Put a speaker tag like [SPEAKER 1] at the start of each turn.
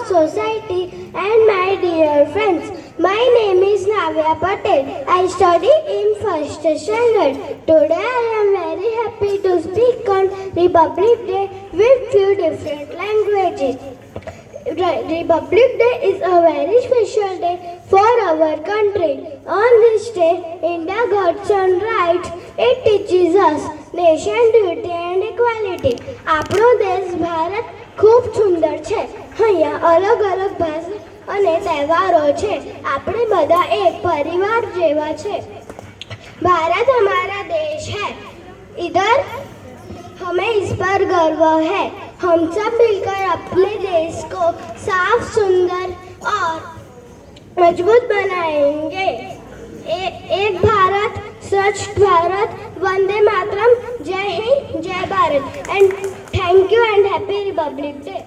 [SPEAKER 1] society and my dear friends. My name is Navya Patel. I study in first standard. Today I am very happy to speak on Republic Day with few different languages. Republic Day is a very special day for our country. On this day, India got some rights. It teaches us nation duty and equality. આપણો દેશ ભારત ખૂબ સુંદર છે. અહીંયા અલગ અલગ ભાષા અને તહેવારો છે. આપણે બધા એક પરિવાર જેવા છે. भारत हमारा देश है. इधर हमें इस पर गर्व है. हम सब मिलकर अपने देश को साफ, सुंदर और मजबूत बनाएंगे. एक भारत, स्वच्छ भारत, वंदे मातरम, जय हिंद, जय Bharat, and thank you and happy Republic day.